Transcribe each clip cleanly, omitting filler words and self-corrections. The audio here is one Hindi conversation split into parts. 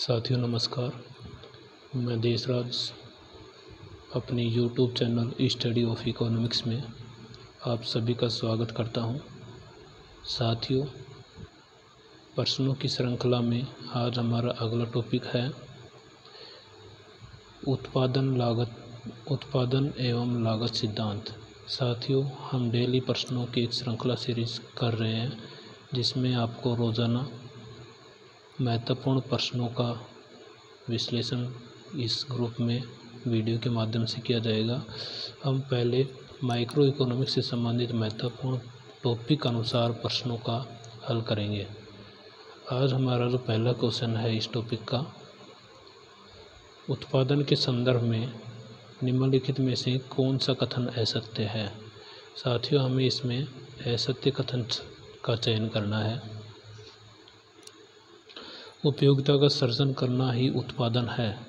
साथियों नमस्कार। मैं देशराज अपनी YouTube channel study of economics में आप सभी का स्वागत करता हूं। साथियों, प्रश्नों की श्रृंखला में आज हमारा अगला टॉपिक है उत्पादन एवं लागत सिद्धांत। साथियों, हम डेली प्रश्नों की एक श्रृंखला सीरीज कर रहे हैं जिसमें आपको रोज़ाना महत्वपूर्ण प्रश्नों का विश्लेषण इस ग्रुप में वीडियो के माध्यम से किया जाएगा। हम पहले माइक्रो इकोनॉमिक्स से संबंधित महत्वपूर्ण टॉपिक अनुसार प्रश्नों का हल करेंगे। आज हमारा जो पहला क्वेश्चन है इस टॉपिक का, उत्पादन के संदर्भ में निम्नलिखित में से कौन सा कथन असत्य है। साथियों, हमें इसमें असत्य कथन का चयन करना है। उपयोगिता का सृजन करना ही उत्पादन है।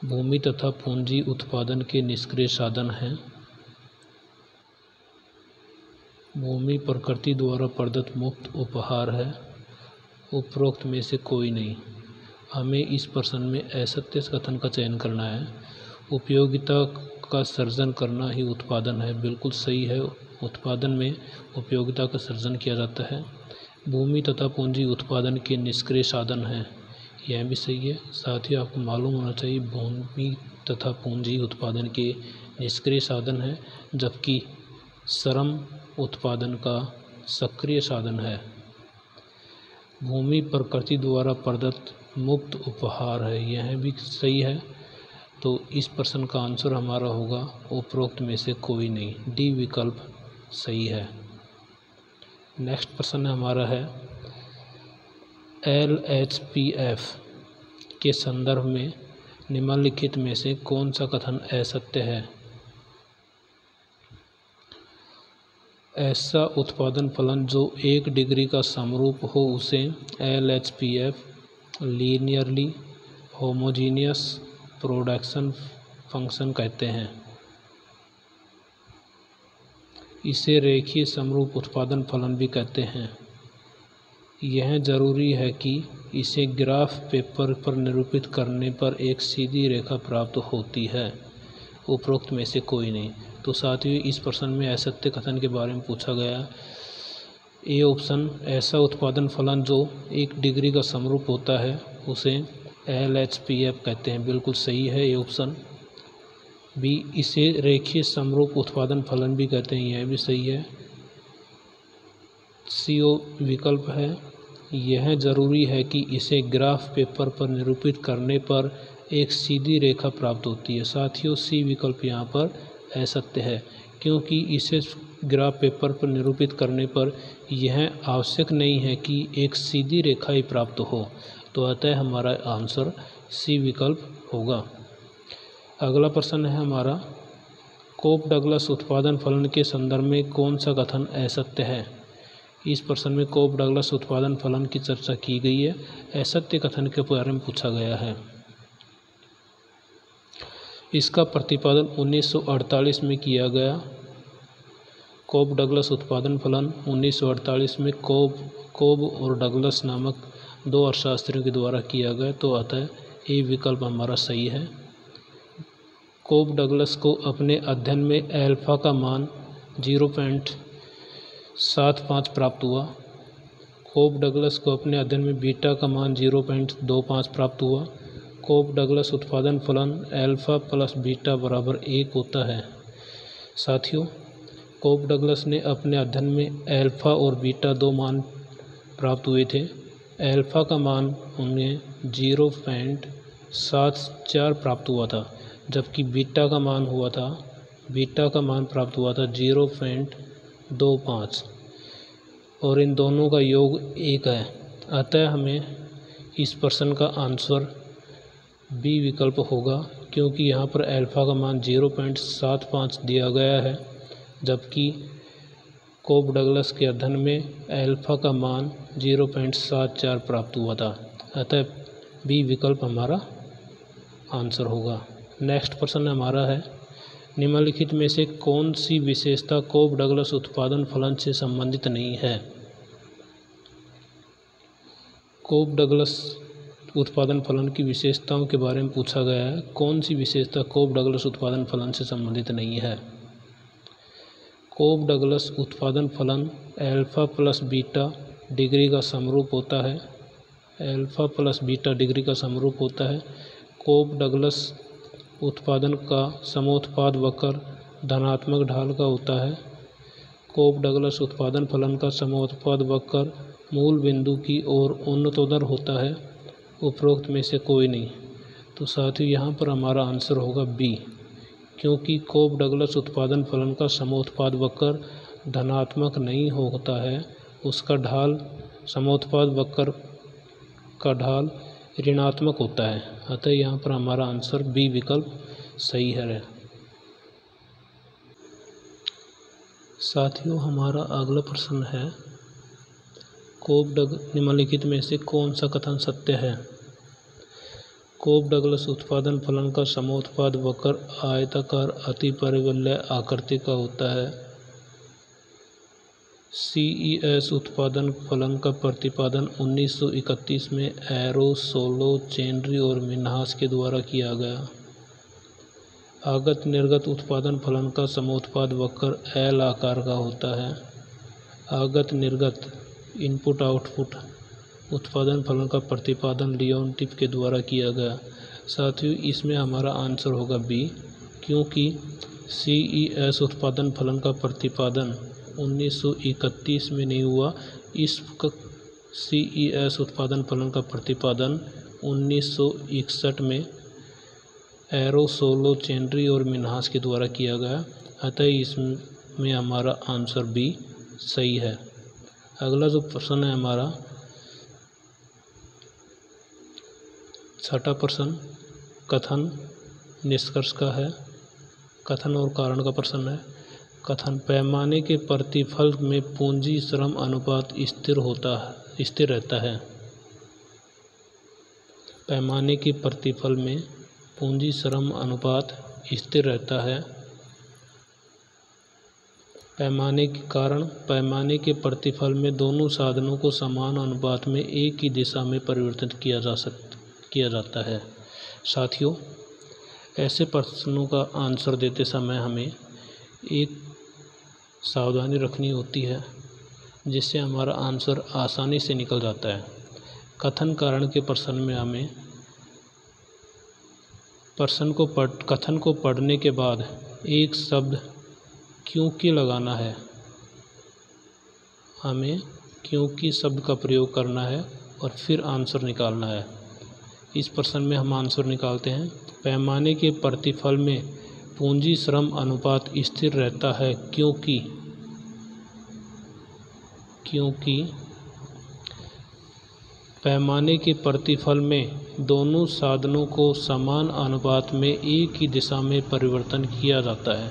भूमि तथा पूंजी उत्पादन के निष्क्रिय साधन हैं। भूमि प्रकृति द्वारा प्रदत्त मुफ्त उपहार है। उपरोक्त में से कोई नहीं। हमें इस प्रश्न में असत्य कथन का चयन करना है। उपयोगिता का सृजन करना ही उत्पादन है, बिल्कुल सही है। उत्पादन में उपयोगिता का सृजन किया जाता है। भूमि तथा पूंजी उत्पादन के निष्क्रिय साधन हैं, यह भी सही है। साथियों, आपको मालूम होना चाहिए भूमि तथा पूंजी उत्पादन के निष्क्रिय साधन है, जबकि श्रम उत्पादन का सक्रिय साधन है। भूमि प्रकृति द्वारा प्रदत्त मुफ्त उपहार है, यह भी सही है। तो इस प्रश्न का आंसर हमारा होगा उपरोक्त में से कोई नहीं, डी विकल्प सही है। नेक्स्ट प्रश्न हमारा है LHPF के संदर्भ में निम्नलिखित में से कौन सा कथन असत्य है। ऐसा उत्पादन फलन जो 1 डिग्री का समरूप हो उसे LHPF linearly homogeneous production function कहते हैं। इसे रेखीय समरूप उत्पादन फलन भी कहते हैं। यह जरूरी है कि इसे ग्राफ पेपर पर निरूपित करने पर एक सीधी रेखा प्राप्त होती है। उपरोक्त में से कोई नहीं। तो साथियों, इस प्रश्न में असत्य कथन के बारे में पूछा गया। ए ऑप्शन, ऐसा उत्पादन फलन जो 1 डिग्री का समरूप होता है उसे LHPF कहते हैं, बिल्कुल सही है ये ऑप्शन। बी, इसे रेखीय समरूप उत्पादन फलन भी कहते हैं, यह भी सही है। सी विकल्प है, यह जरूरी है कि इसे ग्राफ पेपर पर निरूपित करने पर एक सीधी रेखा प्राप्त होती है। साथियों, सी विकल्प यहाँ पर असत्य है, क्योंकि इसे ग्राफ पेपर पर निरूपित करने पर यह आवश्यक नहीं है कि एक सीधी रेखा ही प्राप्त हो। तो अतः हमारा आंसर सी विकल्प होगा। अगला प्रश्न है हमारा, कोप डगलस उत्पादन फलन के संदर्भ में कौन सा कथन असत्य है। इस प्रश्न में कोप डगलस उत्पादन फलन की चर्चा की गई है। असत्य कथन के बारे में पूछा गया है। इसका प्रतिपादन 1948 में किया गया। कोप डगलस उत्पादन फलन 1948 में कोब और डगलस नामक 2 अर्थशास्त्रियों के द्वारा किया गया। तो अतः ये विकल्प हमारा सही है। कोब डगलस को अपने अध्ययन में अल्फा का मान 0.75 प्राप्त हुआ। कोब डगलस को अपने अध्ययन में बीटा का मान 0.25 प्राप्त हुआ। कोब डगलस उत्पादन फलन अल्फा प्लस बीटा बराबर 1 होता है। साथियों, कोब डगलस ने अपने अध्ययन में अल्फा और बीटा 2 मान प्राप्त हुए थे। अल्फा का मान उन्हें 0.74 प्राप्त हुआ था, जबकि बीटा का मान प्राप्त हुआ था 0.25 और इन दोनों का योग 1 है। अतः हमें इस प्रश्न का आंसर बी विकल्प होगा, क्योंकि यहाँ पर अल्फा का मान 0.75 दिया गया है, जबकि कोब डगलस के अध्ययन में अल्फा का मान 0.74 प्राप्त हुआ था। अतः बी विकल्प हमारा आंसर होगा। नेक्स्ट प्रश्न हमारा है, निम्नलिखित में से कौन सी विशेषता कोब डगलस उत्पादन फलन से संबंधित नहीं है। कोब डगलस उत्पादन फलन की विशेषताओं के बारे में पूछा गया है। कौन सी विशेषता कोप डगलस उत्पादन फलन से संबंधित नहीं है? कोप डगलस उत्पादन फलन अल्फा प्लस बीटा डिग्री का समरूप होता है। अल्फा प्लस बीटा डिग्री का समरूप होता है। कोप डगलस उत्पादन का समोत्पाद वक्र धनात्मक ढाल का होता है। कोप डगलस उत्पादन फलन का समोत्पाद वक्र मूल बिंदु की ओर उन्नतोदर होता है। उपरोक्त में से कोई नहीं। तो साथियों यहाँ पर हमारा आंसर होगा बी, क्योंकि कोप डगलस उत्पादन फलन का समोत्पाद वक्र धनात्मक नहीं होता है, उसका ढाल समोत्पाद वक्र का ढाल ऋणात्मक होता है। अतः यहाँ पर हमारा आंसर बी विकल्प सही है। साथियों हमारा अगला प्रश्न है, निम्नलिखित में से कौन सा कथन सत्य है? कोप डगलस उत्पादन फलन का समोत्पाद वक्र आयताकार अतिपरिवलय आकृति का होता है। CES उत्पादन फलन का प्रतिपादन 1931 में एरो, सोलो, चेनरी और मिन्हास के द्वारा किया गया। आगत निर्गत उत्पादन फलन का समोत्पाद वक्र एल आकार का होता है। आगत निर्गत इनपुट आउटपुट उत्पादन फलन का प्रतिपादन लियोनटिफ के द्वारा किया गया। साथियों इसमें हमारा आंसर होगा बी, क्योंकि CES उत्पादन फलन का प्रतिपादन 1931 में नहीं हुआ। इस CES उत्पादन फलन का प्रतिपादन 1961 में एरो, सोलो, चेनरी और मिन्हास के द्वारा किया गया। अतः इसमें हमारा आंसर बी सही है। अगला जो प्रश्न है हमारा 6ठा प्रश्न कथन निष्कर्ष का है। कथन और कारण का प्रश्न है। कथन पैमाने के प्रतिफल में पूंजी श्रम अनुपात स्थिर रहता है। पैमाने के प्रतिफल में पूंजी श्रम अनुपात स्थिर रहता है। पैमाने के कारण पैमाने के प्रतिफल में दोनों साधनों को समान अनुपात में एक ही दिशा में परिवर्तित किया जाता है। साथियों ऐसे प्रश्नों का आंसर देते समय हमें एक सावधानी रखनी होती है, जिससे हमारा आंसर आसानी से निकल जाता है। कथन कारण के प्रश्न में हमें कथन को पढ़ने के बाद एक शब्द क्योंकि लगाना है। हमें क्योंकि शब्द का प्रयोग करना है और फिर आंसर निकालना है। इस प्रश्न में हम आंसर निकालते हैं। पैमाने के प्रतिफल में पूंजी श्रम अनुपात स्थिर रहता है क्योंकि पैमाने के प्रतिफल में दोनों साधनों को समान अनुपात में एक ही दिशा में परिवर्तन किया जाता है।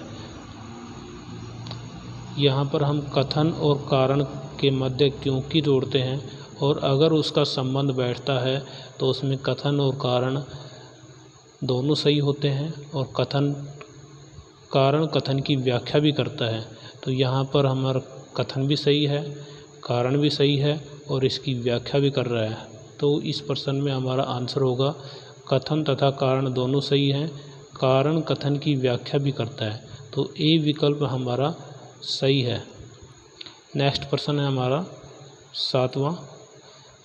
यहाँ पर हम कथन और कारण के मध्य क्योंकि जोड़ते हैं, और अगर उसका संबंध बैठता है तो उसमें कथन और कारण दोनों सही होते हैं, और कारण कथन की व्याख्या भी करता है। तो यहाँ पर हमारा कथन भी सही है, कारण भी सही है और इसकी व्याख्या भी कर रहा है। तो इस प्रश्न में हमारा आंसर होगा कथन तथा कारण दोनों सही हैं, कारण कथन की व्याख्या भी करता है। तो ए विकल्प हमारा सही है। नेक्स्ट प्रश्न है हमारा 7वां।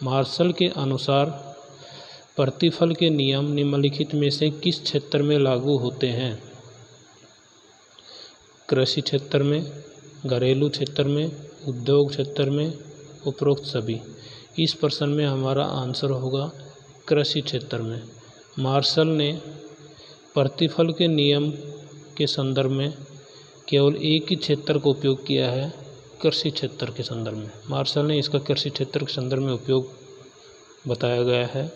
मार्शल के अनुसार प्रतिफल के नियम निम्नलिखित में से किस क्षेत्र में लागू होते हैं? कृषि क्षेत्र में, घरेलू क्षेत्र में, उद्योग क्षेत्र में, उपरोक्त सभी। इस प्रश्न में हमारा आंसर होगा कृषि क्षेत्र में। मार्शल ने प्रतिफल के नियम के संदर्भ में केवल एक ही क्षेत्र का उपयोग किया है, कृषि क्षेत्र के संदर्भ में। मार्शल ने इसका कृषि क्षेत्र के संदर्भ में उपयोग बताया गया है।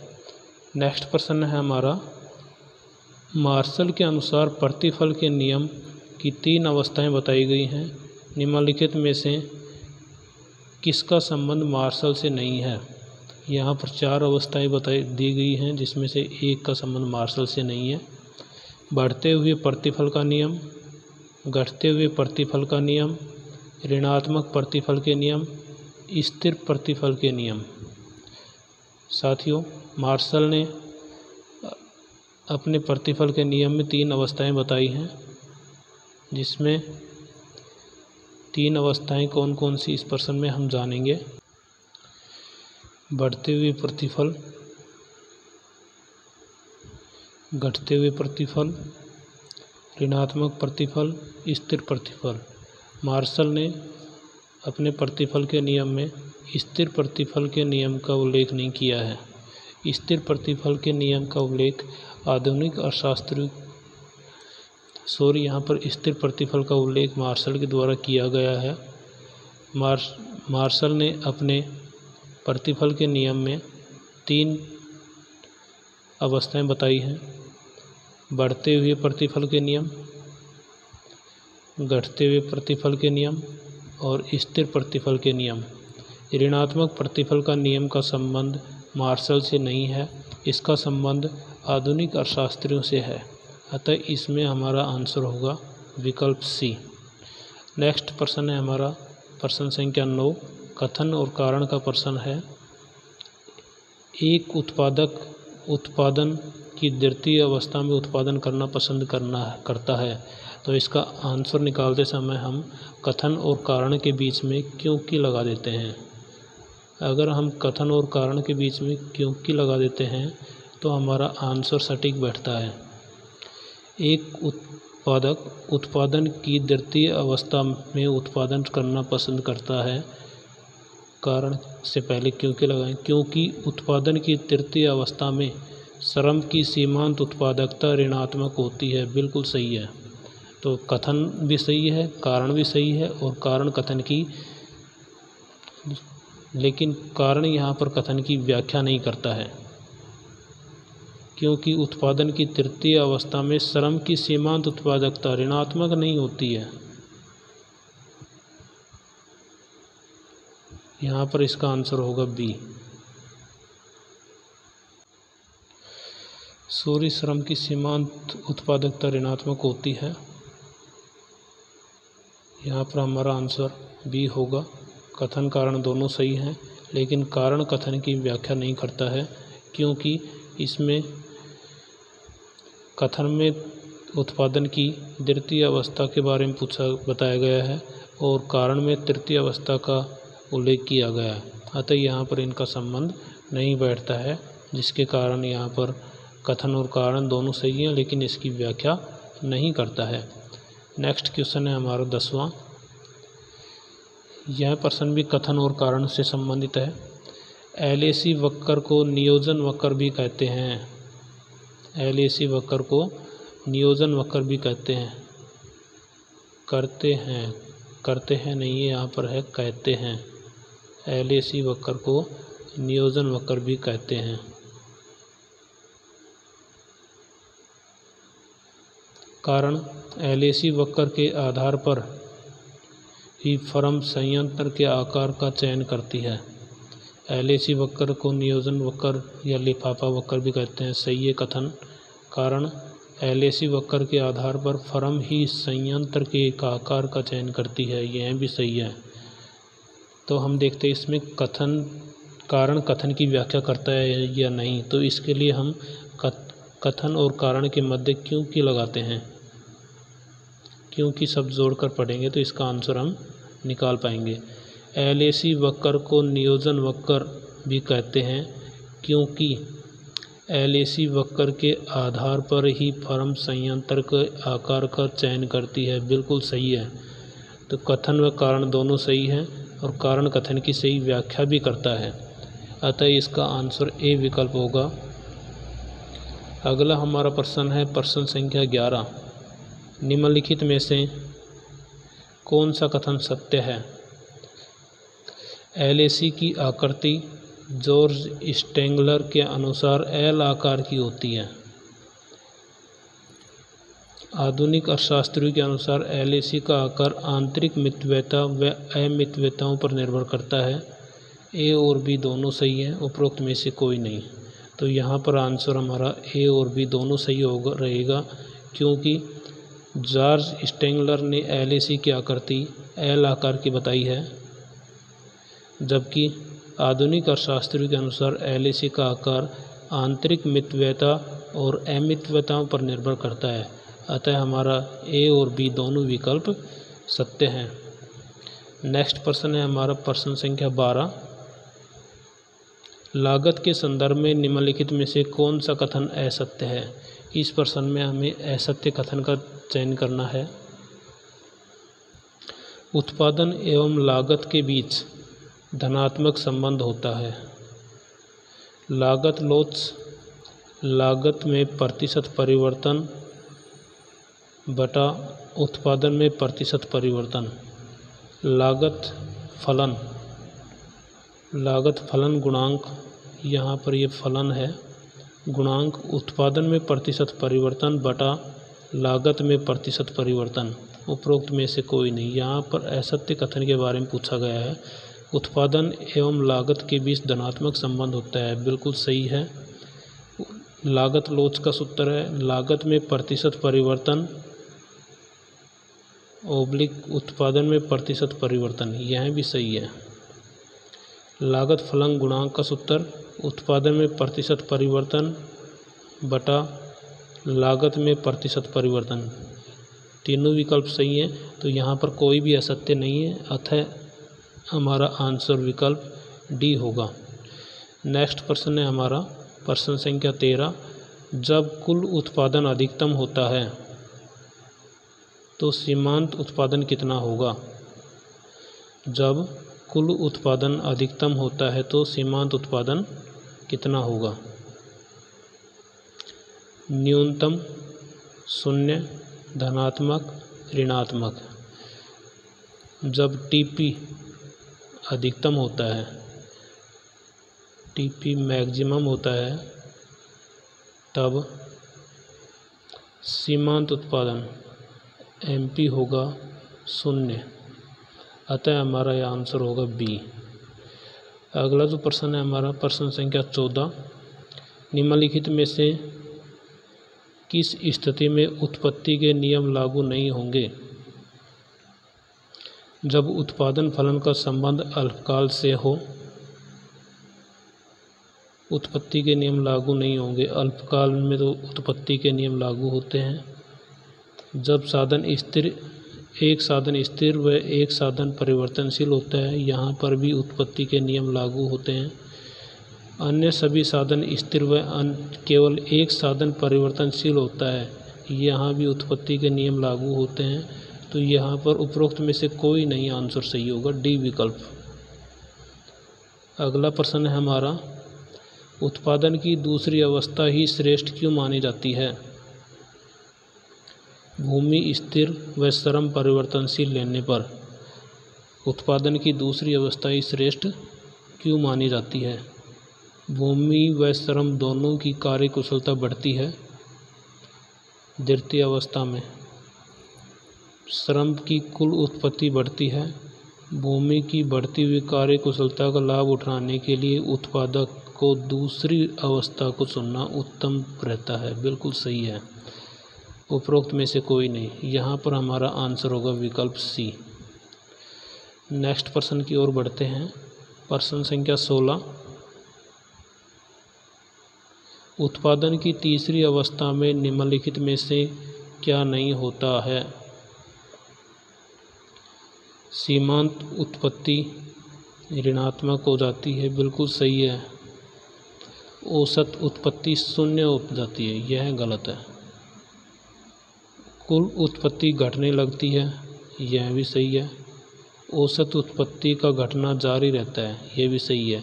नेक्स्ट प्रश्न है हमारा, मार्शल के अनुसार प्रतिफल के नियम की 3 अवस्थाएं बताई गई हैं। निम्नलिखित में से किसका संबंध मार्शल से नहीं है? यहाँ पर 4 अवस्थाएं दी गई हैं, जिसमें से एक का संबंध मार्शल से नहीं है। बढ़ते हुए प्रतिफल का नियम, घटते हुए प्रतिफल का नियम, ऋणात्मक प्रतिफल के नियम, स्थिर प्रतिफल के नियम। साथियों, मार्शल ने अपने प्रतिफल के नियम में 3 अवस्थाएं बताई हैं, जिसमें 3 अवस्थाएं कौन कौन सी इस प्रश्न में हम जानेंगे। बढ़ते हुए प्रतिफल, घटते हुए प्रतिफल, ऋणात्मक प्रतिफल, स्थिर प्रतिफल। मार्शल ने अपने प्रतिफल के नियम में स्थिर प्रतिफल के नियम का उल्लेख नहीं किया है। स्थिर प्रतिफल के नियम का उल्लेख आधुनिक अर्थशास्त्री यहाँ पर स्थिर प्रतिफल का उल्लेख मार्शल के द्वारा किया गया है। मार्शल ने अपने प्रतिफल के नियम में 3 अवस्थाएं बताई हैं। बढ़ते हुए प्रतिफल के नियम, घटते हुए प्रतिफल के नियम और स्थिर प्रतिफल के नियम। ऋणात्मक प्रतिफल का नियम का संबंध मार्शल से नहीं है, इसका संबंध आधुनिक अर्थशास्त्रियों से है। अतः इसमें हमारा आंसर होगा विकल्प सी। नेक्स्ट प्रश्न है हमारा प्रश्न संख्या 9, कथन और कारण का प्रश्न है। एक उत्पादक उत्पादन की द्वितीय अवस्था में उत्पादन करना पसंद करता है, तो इसका आंसर निकालते समय हम कथन और कारण के बीच में क्योंकि लगा देते हैं। अगर हम कथन और कारण के बीच में क्योंकि लगा देते हैं तो हमारा आंसर सटीक बैठता है। एक उत्पादक उत्पादन की द्वितीय अवस्था में उत्पादन करना पसंद करता है, कारण से पहले क्योंकि लगाएं, क्योंकि उत्पादन की तृतीय अवस्था में श्रम की सीमांत उत्पादकता ऋणात्मक होती है। बिल्कुल सही है। तो कथन भी सही है, कारण भी सही है और कारण कथन की, लेकिन कारण यहाँ पर कथन की व्याख्या नहीं करता है, क्योंकि उत्पादन की तृतीय अवस्था में श्रम की सीमांत उत्पादकता ऋणात्मक नहीं होती है। यहाँ पर इसका आंसर होगा बी। सूर्य श्रम की सीमांत उत्पादकता ऋणात्मक होती है। यहाँ पर हमारा आंसर बी होगा। कथन कारण दोनों सही हैं, लेकिन कारण कथन की व्याख्या नहीं करता है, क्योंकि इसमें कथन में उत्पादन की द्वितीय अवस्था के बारे में बताया गया है और कारण में तृतीय अवस्था का उल्लेख किया गया है। अतः यहाँ पर इनका संबंध नहीं बैठता है, जिसके कारण यहाँ पर कथन और कारण दोनों सही हैं, लेकिन इसकी व्याख्या नहीं करता है। नेक्स्ट क्वेश्चन है हमारा 10वां। यह प्रश्न भी कथन और कारण से संबंधित है। एलएसी वक्र को नियोजन वक्र भी कहते हैं। एलएसी वक्र को नियोजन वक्र भी कहते हैं। करते हैं नहीं है, यहाँ पर है कहते हैं। एलएसी वक्र को नियोजन वक्र भी कहते हैं। कारण एलएसी वक्र के आधार पर ही फर्म संयंत्र के आकार का चयन करती है। एलएसी वक्र को नियोजन वक्र या लिफाफा वक्र भी कहते हैं। सही है कथन। कारण एलएसी वक्र के आधार पर फर्म ही संयंत्र के आकार का चयन करती है, यह भी सही है। तो हम देखते हैं इसमें कारण कथन की व्याख्या करता है या नहीं। तो इसके लिए हम कथन और कारण के मध्य क्योंकि लगाते हैं। क्योंकि शब्द जोड़कर पढ़ेंगे तो इसका आंसर हम निकाल पाएंगे। एलएसी वक्र को नियोजन वक्र भी कहते हैं, क्योंकि एलएसी वक्र के आधार पर ही फर्म संयंत्र के आकार का चयन करती है। बिल्कुल सही है। तो कथन व कारण दोनों सही हैं और कारण कथन की सही व्याख्या भी करता है। अतः इसका आंसर ए विकल्प होगा। अगला हमारा प्रश्न है प्रश्न संख्या 11। निम्नलिखित में से कौन सा कथन सत्य है? एलएसी की आकृति जॉर्ज स्टेंगलर के अनुसार एल आकार की होती है। आधुनिक अर्थशास्त्रियों के अनुसार एलएसी का आकार आंतरिक मितव्ययता व अमितव्ययताओं पर निर्भर करता है। ए और बी दोनों सही हैं, उपरोक्त में से कोई नहीं। तो यहाँ पर आंसर हमारा ए और बी दोनों सही रहेगा, क्योंकि जॉर्ज स्टेंगलर ने एलएसी की आकृति एल आकार की बताई है, जबकि आधुनिक अर्थशास्त्रियों के अनुसार LAC का आकार आंतरिक मितव्ययता और अमितव्ययताओं पर निर्भर करता है। अतः हमारा A और B दोनों विकल्प सत्य हैं। नेक्स्ट प्रश्न है हमारा प्रश्न संख्या 12। लागत के संदर्भ में निम्नलिखित में से कौन सा कथन असत्य है? इस प्रश्न में हमें असत्य कथन का चयन करना है। उत्पादन एवं लागत के बीच धनात्मक संबंध होता है। लागत लॉस लागत में प्रतिशत परिवर्तन बटा उत्पादन में प्रतिशत परिवर्तन। लागत फलन गुणांक, यहाँ पर ये फलन है, गुणांक उत्पादन में प्रतिशत परिवर्तन बटा लागत में प्रतिशत परिवर्तन। उपरोक्त में से कोई नहीं। यहाँ पर असत्य कथन के बारे में पूछा गया है। उत्पादन एवं लागत के बीच धनात्मक संबंध होता है, बिल्कुल सही है। लागत लॉस का सूत्र है लागत में प्रतिशत परिवर्तन / उत्पादन में प्रतिशत परिवर्तन, यह भी सही है। लागत फलन गुणांक का सूत्र उत्पादन में प्रतिशत परिवर्तन बटा लागत में प्रतिशत परिवर्तन, तीनों विकल्प सही हैं। तो यहाँ पर कोई भी असत्य नहीं है, अतः हमारा आंसर विकल्प डी होगा। नेक्स्ट प्रश्न है हमारा प्रश्न संख्या 13। जब कुल उत्पादन अधिकतम होता है तो सीमांत उत्पादन कितना होगा? जब कुल उत्पादन अधिकतम होता है तो सीमांत उत्पादन कितना होगा? न्यूनतम, शून्य, धनात्मक, ऋणात्मक। जब TP अधिकतम होता है, TP मैक्सिमम होता है, तब सीमांत उत्पादन MP होगा 0, अतः हमारा यह आंसर होगा B। अगला जो प्रश्न है हमारा प्रश्न संख्या 14। निम्नलिखित में से किस स्थिति में उत्पत्ति के नियम लागू नहीं होंगे? जब उत्पादन फलन का संबंध अल्पकाल से हो, उत्पत्ति के नियम लागू नहीं होंगे। अल्पकाल में तो उत्पत्ति के नियम लागू होते हैं। जब एक साधन स्थिर व एक साधन परिवर्तनशील होता है, यहाँ पर भी उत्पत्ति के नियम लागू होते हैं। अन्य सभी साधन स्थिर व केवल एक साधन परिवर्तनशील होता है, यहाँ भी उत्पत्ति के नियम लागू होते हैं। तो यहाँ पर उपरोक्त में से कोई नहीं आंसर सही होगा, डी विकल्प। अगला प्रश्न है हमारा उत्पादन की दूसरी अवस्था ही श्रेष्ठ क्यों मानी जाती है? भूमि स्थिर व श्रम परिवर्तनशील लेने पर उत्पादन की दूसरी अवस्था ही श्रेष्ठ क्यों मानी जाती है? भूमि व श्रम दोनों की कार्य कुशलता बढ़ती है द्वितीय अवस्था में। श्रम की कुल उत्पत्ति बढ़ती है। भूमि की बढ़ती हुई कार्य कुशलता का लाभ उठाने के लिए उत्पादक को दूसरी अवस्था को चुनना उत्तम रहता है, बिल्कुल सही है। उपरोक्त में से कोई नहीं। यहाँ पर हमारा आंसर होगा विकल्प सी। नेक्स्ट प्रश्न की ओर बढ़ते हैं। प्रश्न संख्या 16। उत्पादन की तीसरी अवस्था में निम्नलिखित में से क्या नहीं होता है? सीमांत उत्पत्ति ऋणात्मक हो जाती है, बिल्कुल सही है। औसत उत्पत्ति 0 हो जाती है, यह गलत है। कुल उत्पत्ति घटने लगती है, यह भी सही है। औसत उत्पत्ति का घटना जारी रहता है, यह भी सही है।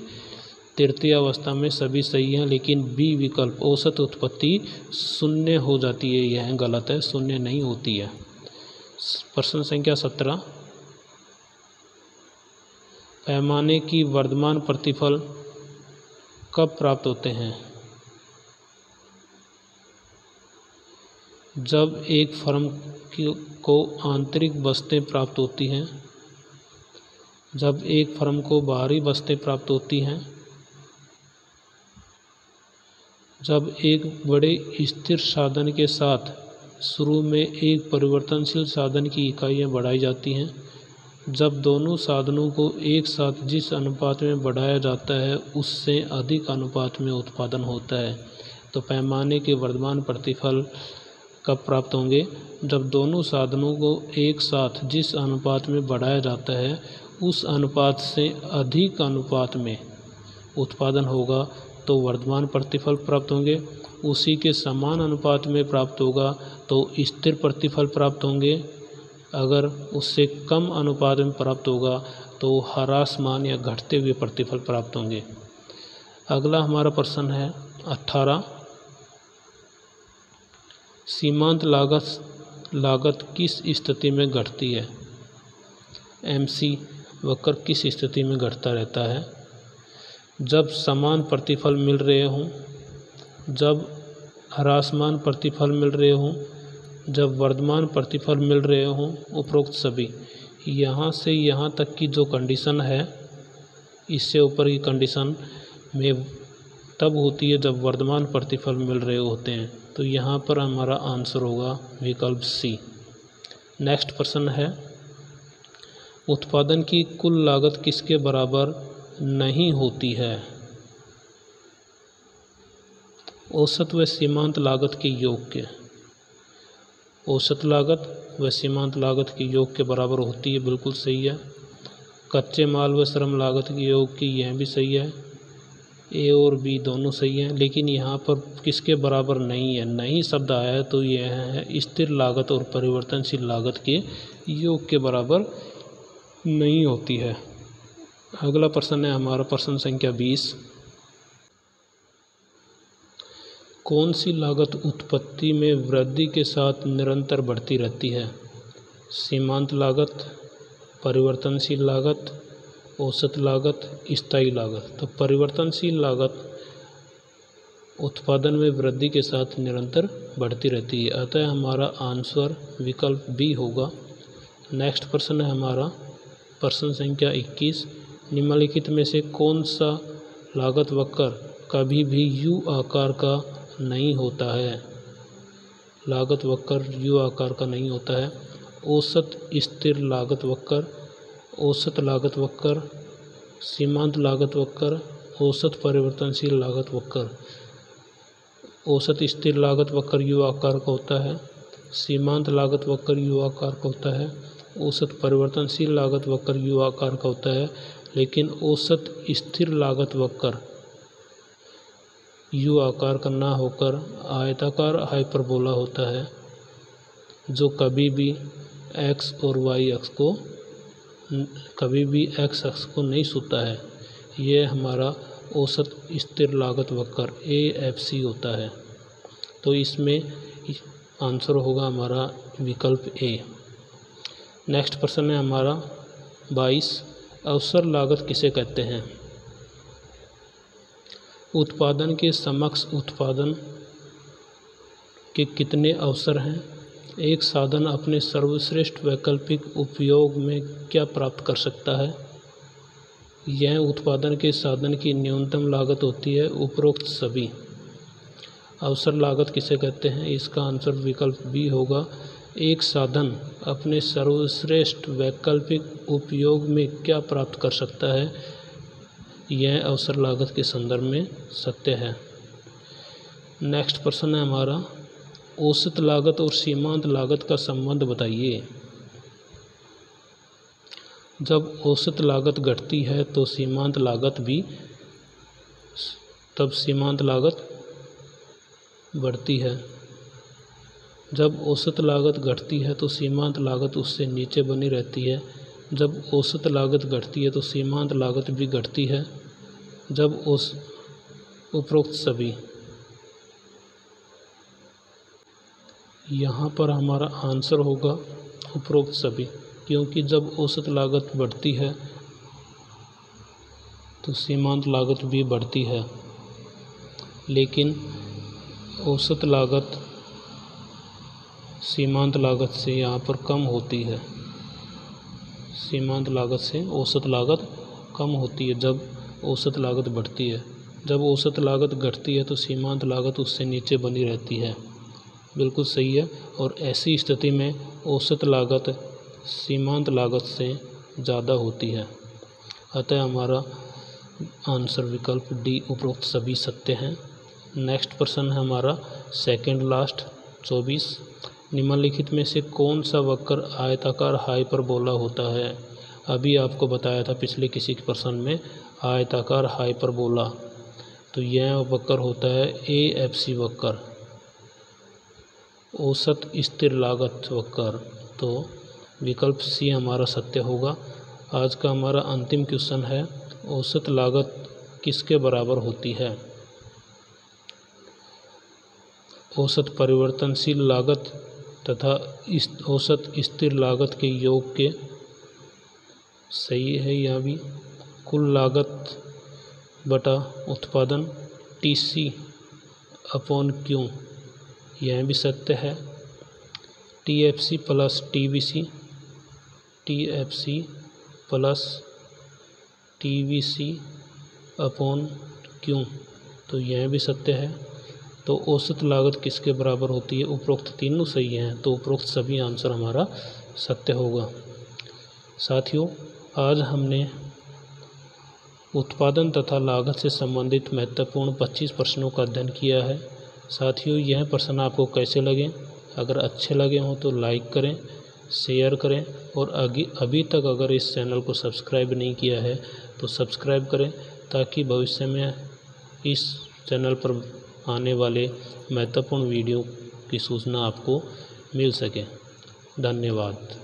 तृतीय अवस्था में सभी सही हैं, लेकिन बी विकल्प औसत उत्पत्ति 0 हो जाती है, यह गलत है, 0 नहीं होती है। प्रश्न संख्या 17। पैमाने की वर्तमान प्रतिफल कब प्राप्त होते हैं? जब एक फर्म को आंतरिक बचतें प्राप्त होती हैं, जब एक फर्म को बाहरी बचतें प्राप्त होती हैं, जब एक बड़े स्थिर साधन के साथ शुरू में एक परिवर्तनशील साधन की इकाइयाँ बढ़ाई जाती हैं, जब दोनों साधनों को एक साथ जिस अनुपात में बढ़ाया जाता है उससे अधिक अनुपात में उत्पादन होता है। तो पैमाने के वर्तमान प्रतिफल कब प्राप्त होंगे? जब दोनों साधनों को एक साथ जिस अनुपात में बढ़ाया जाता है उस अनुपात से अधिक अनुपात में उत्पादन होगा तो वर्तमान प्रतिफल प्राप्त होंगे। उसी के समान अनुपात में प्राप्त होगा तो स्थिर प्रतिफल प्राप्त होंगे। अगर उससे कम अनुपात में प्राप्त होगा तो ह्रासमान या घटते हुए प्रतिफल प्राप्त होंगे। अगला हमारा प्रश्न है 18। सीमांत लागत किस स्थिति में घटती है? MC वक्र किस स्थिति में घटता रहता है? जब समान प्रतिफल मिल रहे हों, जब ह्रासमान प्रतिफल मिल रहे हों, जब वर्धमान प्रतिफल मिल रहे हों, उपरोक्त सभी। यहाँ से यहाँ तक की जो कंडीशन है, इससे ऊपर की कंडीशन में तब होती है जब वर्धमान प्रतिफल मिल रहे होते हैं। तो यहाँ पर हमारा आंसर होगा विकल्प C। नेक्स्ट प्रश्न है, उत्पादन की कुल लागत किसके बराबर नहीं होती है? औसत व सीमांत लागत के योग के। औसत लागत व सीमांत लागत के योग के बराबर होती है, बिल्कुल सही है। कच्चे माल व श्रम लागत के योग की, यह भी सही है। A और B दोनों सही हैं, लेकिन यहाँ पर किसके बराबर नहीं है? नहीं शब्द आया है तो यह है स्थिर लागत और परिवर्तनशील लागत के योग के बराबर नहीं होती है। अगला प्रश्न है हमारा प्रश्न संख्या 20। कौन सी लागत उत्पत्ति में वृद्धि के साथ निरंतर बढ़ती रहती है? सीमांत लागत, परिवर्तनशील लागत, औसत लागत, स्थायी लागत। तो परिवर्तनशील लागत उत्पादन में वृद्धि के साथ निरंतर बढ़ती रहती है, अतः हमारा आंसर विकल्प B होगा। नेक्स्ट प्रश्न है हमारा प्रश्न संख्या 21। निम्नलिखित में से कौन सा लागत वक्र कभी भी U आकार का नहीं होता है? लागत वक्र U आकार का नहीं होता है। औसत स्थिर लागत वक्र, औसत लागत वक्र, सीमांत लागत वक्र, औसत परिवर्तनशील लागत वक्र। औसत स्थिर लागत वक्र U आकार का होता है, सीमांत लागत वक्र U आकार का होता है, औसत परिवर्तनशील लागत वक्र U आकार का होता है, लेकिन औसत स्थिर लागत वक्र U आकार का ना होकर आयताकार हाइपरबोला होता है, जो कभी भी X और Y अक्ष को कभी भी X अक्ष को नहीं छूता है। यह हमारा औसत स्थिर लागत वक्र AFC होता है। तो इसमें आंसर होगा हमारा विकल्प A। नेक्स्ट प्रश्न है हमारा 22। अवसर लागत किसे कहते हैं? उत्पादन के समक्ष उत्पादन के कितने अवसर हैं? एक साधन अपने सर्वश्रेष्ठ वैकल्पिक उपयोग में क्या प्राप्त कर सकता है? यह उत्पादन के साधन की न्यूनतम लागत होती है, उपरोक्त सभी। अवसर लागत किसे कहते हैं? इसका आंसर विकल्प B होगा। एक साधन अपने सर्वश्रेष्ठ वैकल्पिक उपयोग में क्या प्राप्त कर सकता है, यह अवसर लागत के संदर्भ में सत्य है। नेक्स्ट प्रश्न है हमारा औसत लागत और सीमांत लागत का संबंध बताइए। जब औसत लागत घटती है तो सीमांत लागत भी, तब सीमांत लागत बढ़ती है। जब औसत लागत घटती है तो सीमांत लागत उससे नीचे बनी रहती है। जब औसत लागत घटती है तो सीमांत लागत भी घटती है। जब उपरोक्त सभी। यहाँ पर हमारा आंसर होगा उपरोक्त सभी, क्योंकि जब औसत लागत बढ़ती है तो सीमांत लागत भी बढ़ती है, लेकिन औसत लागत सीमांत लागत से यहाँ पर कम होती है। सीमांत लागत से औसत लागत कम होती है जब औसत लागत बढ़ती है। जब औसत लागत घटती है तो सीमांत लागत उससे नीचे बनी रहती है। बिल्कुल सही है। और ऐसी स्थिति में औसत लागत सीमांत लागत से ज़्यादा होती है। अतः हमारा आंसर विकल्प डी उपरोक्त सभी सत्य हैं। नेक्स्ट प्रश्न है हमारा सेकंड लास्ट 24। निम्नलिखित में से कौन सा वक्र आयताकार हाइपरबोला होता है। अभी आपको बताया था पिछले किसी प्रश्न में आयताकार हाइपरबोला, तो यह वक्र होता है AFC वक्र, औसत स्थिर लागत वक्र। तो विकल्प सी हमारा सत्य होगा। आज का हमारा अंतिम क्वेश्चन है, औसत लागत किसके बराबर होती है। औसत परिवर्तनशील लागत तथा औसत स्थिर लागत के योग के, सही है यह भी, कुल लागत बटा उत्पादन TC अपॉन Q, यह भी सत्य है। TFC plus TVC, TFC plus TVC upon Q, तो यह भी सत्य है। तो औसत लागत किसके बराबर होती है, उपरोक्त तीनों सही हैं, तो उपरोक्त सभी आंसर हमारा सत्य होगा। साथियों, आज हमने उत्पादन तथा लागत से संबंधित महत्वपूर्ण 25 प्रश्नों का अध्ययन किया है। साथियों, यह प्रश्न आपको कैसे लगे? अगर अच्छे लगे हों तो लाइक करें, शेयर करें, और अभी तक अगर इस चैनल को सब्सक्राइब नहीं किया है तो सब्सक्राइब करें, ताकि भविष्य में इस चैनल पर आने वाले महत्वपूर्ण वीडियो की सूचना आपको मिल सके। धन्यवाद।